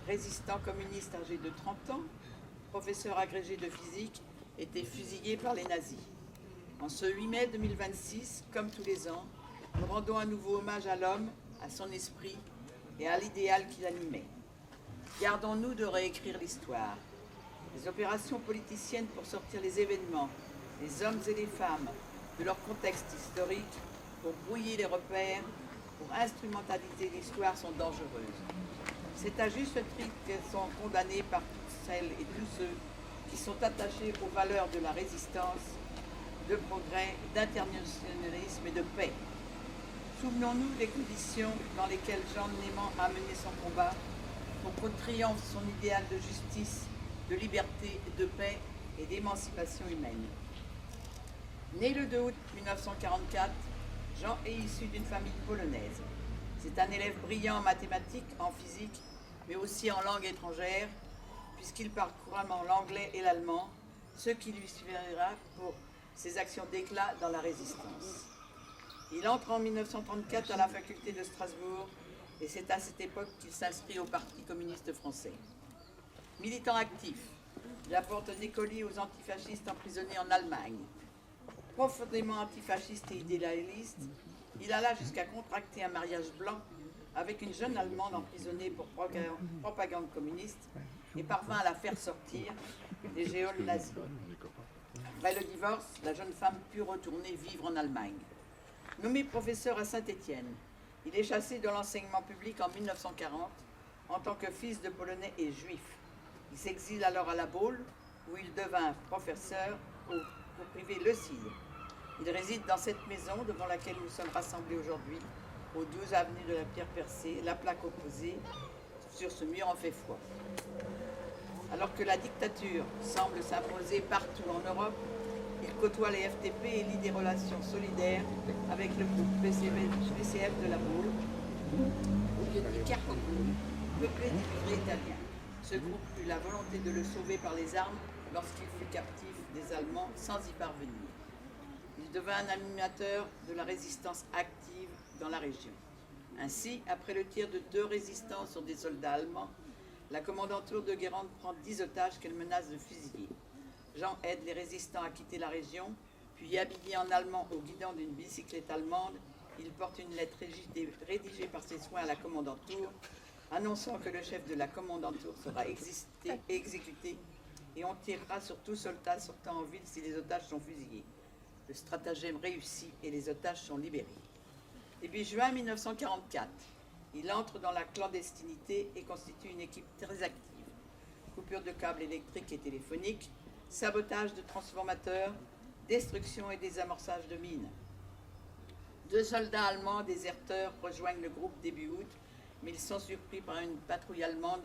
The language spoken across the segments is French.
résistant communiste âgé de 30 ans, professeur agrégé de physique, était fusillé par les nazis. En ce 8 mai 2026, comme tous les ans, nous rendons à nouveau hommage à l'homme, à son esprit et à l'idéal qui l'animait. Gardons-nous de réécrire l'histoire. Les opérations politiciennes pour sortir les événements, les hommes et les femmes de leur contexte historique, pour brouiller les repères, pour instrumentaliser l'histoire sont dangereuses. C'est à juste titre qu'elles sont condamnées par toutes celles et tous ceux qui sont attachés aux valeurs de la résistance, de progrès, d'internationalisme et de paix. Souvenons-nous des conditions dans lesquelles Jean Néman a mené son combat pour que triomphe son idéal de justice, de liberté, de paix et d'émancipation humaine. Né le 2 août 1944, Jean est issu d'une famille polonaise. C'est un élève brillant en mathématiques, en physique, mais aussi en langue étrangère, puisqu'il parle couramment l'anglais et l'allemand, ce qui lui suffira pour ses actions d'éclat dans la résistance. Il entre en 1934 à la faculté de Strasbourg et c'est à cette époque qu'il s'inscrit au Parti communiste français. Militant actif, il apporte un écolier aux antifascistes emprisonnés en Allemagne. Profondément antifasciste et idéaliste, il alla jusqu'à contracter un mariage blanc avec une jeune Allemande emprisonnée pour propagande communiste et parvint à la faire sortir des geôles nazies. Après le divorce, la jeune femme put retourner vivre en Allemagne. Nommé professeur à Saint-Étienne, il est chassé de l'enseignement public en 1940 en tant que fils de Polonais et Juif. Il s'exile alors à La Baule, où il devint professeur au privé Le Cille. Il réside dans cette maison devant laquelle nous sommes rassemblés aujourd'hui, au 12 avenue de la Pierre Percée, la plaque opposée. Sur ce mur en fait foi. Alors que la dictature semble s'imposer partout en Europe, il côtoie les FTP et lie des relations solidaires avec le groupe PCF de La Baule, au lieu de Kerkhoffs, peuplé d'immigrés italiens. Ce groupe eut la volonté de le sauver par les armes lorsqu'il fut captif des Allemands sans y parvenir. Il devint un animateur de la résistance active dans la région. Ainsi, après le tir de 2 résistants sur des soldats allemands, la commandanture de Guérande prend 10 otages qu'elle menace de fusiller. Jean aide les résistants à quitter la région, puis habillé en allemand au guidon d'une bicyclette allemande, il porte une lettre rédigée par ses soins à la commandanture, annonçant que le chef de la commandanture sera exécuté et on tirera sur tout soldat sortant en ville si les otages sont fusillés. Le stratagème réussit et les otages sont libérés. Début juin 1944, il entre dans la clandestinité et constitue une équipe très active. Coupure de câbles électriques et téléphoniques, sabotage de transformateurs, destruction et désamorçage de mines. 2 soldats allemands déserteurs rejoignent le groupe début août, mais ils sont surpris par une patrouille allemande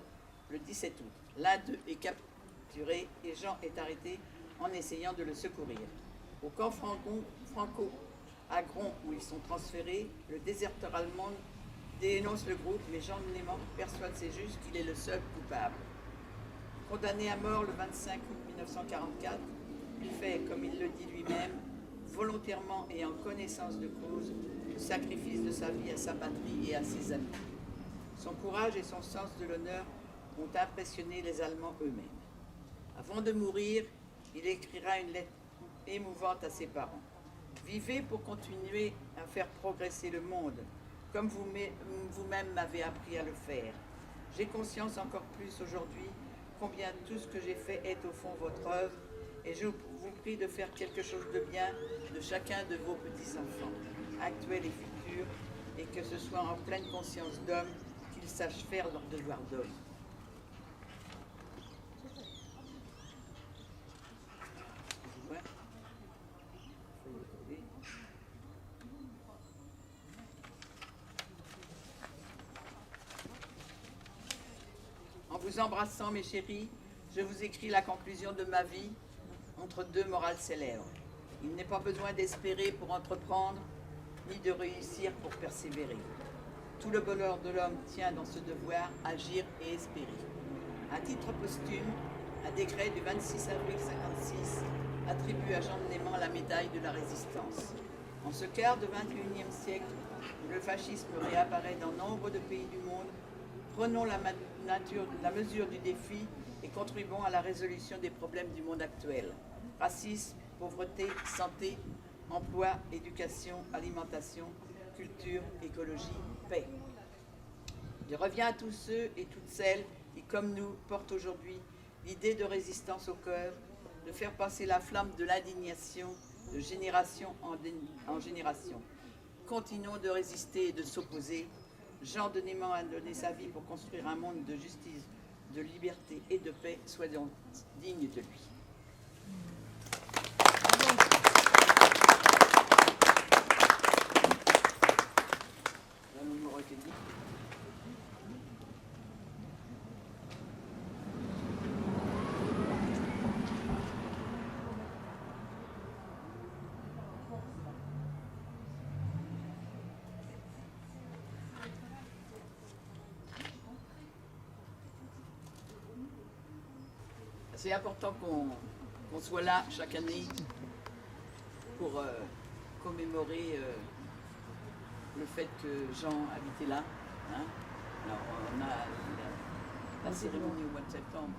le 17 août. L'un d'eux est capturé et Jean est arrêté en essayant de le secourir. Au camp franco à Gron, où ils sont transférés, le déserteur allemand dénonce le groupe, mais Jean Néman persuade ses juges qu'il est le seul coupable. Condamné à mort le 25 août 1944, il fait, comme il le dit lui-même, volontairement et en connaissance de cause, le sacrifice de sa vie à sa patrie et à ses amis. Son courage et son sens de l'honneur ont impressionné les Allemands eux-mêmes. Avant de mourir, il écrira une lettre émouvante à ses parents. Vivez pour continuer à faire progresser le monde, comme vous-même m'avez appris à le faire. J'ai conscience encore plus aujourd'hui combien tout ce que j'ai fait est au fond votre œuvre, et je vous prie de faire quelque chose de bien de chacun de vos petits-enfants, actuels et futurs, et que ce soit en pleine conscience d'homme qu'ils sachent faire leur devoir d'homme. En vous embrassant, mes chéris, je vous écris la conclusion de ma vie entre 2 morales célèbres. Il n'est pas besoin d'espérer pour entreprendre, ni de réussir pour persévérer. Tout le bonheur de l'homme tient dans ce devoir, agir et espérer. À titre posthume, un décret du 26 avril 1956 attribue à Jean Néman la médaille de la résistance. En ce quart de 21e siècle, où le fascisme réapparaît dans nombre de pays du monde, prenons la la mesure du défi et contribuons à la résolution des problèmes du monde actuel. Racisme, pauvreté, santé, emploi, éducation, alimentation, culture, écologie, paix. Je reviens à tous ceux et toutes celles qui, comme nous, portent aujourd'hui l'idée de résistance au cœur, de faire passer la flamme de l'indignation de génération en génération. Continuons de résister et de s'opposer. Jean Denéman a donné sa vie pour construire un monde de justice, de liberté et de paix. Soyons dignes de lui. C'est important qu'on soit là chaque année pour commémorer le fait que Jean habitait là. Hein. Alors on a la cérémonie au mois de septembre.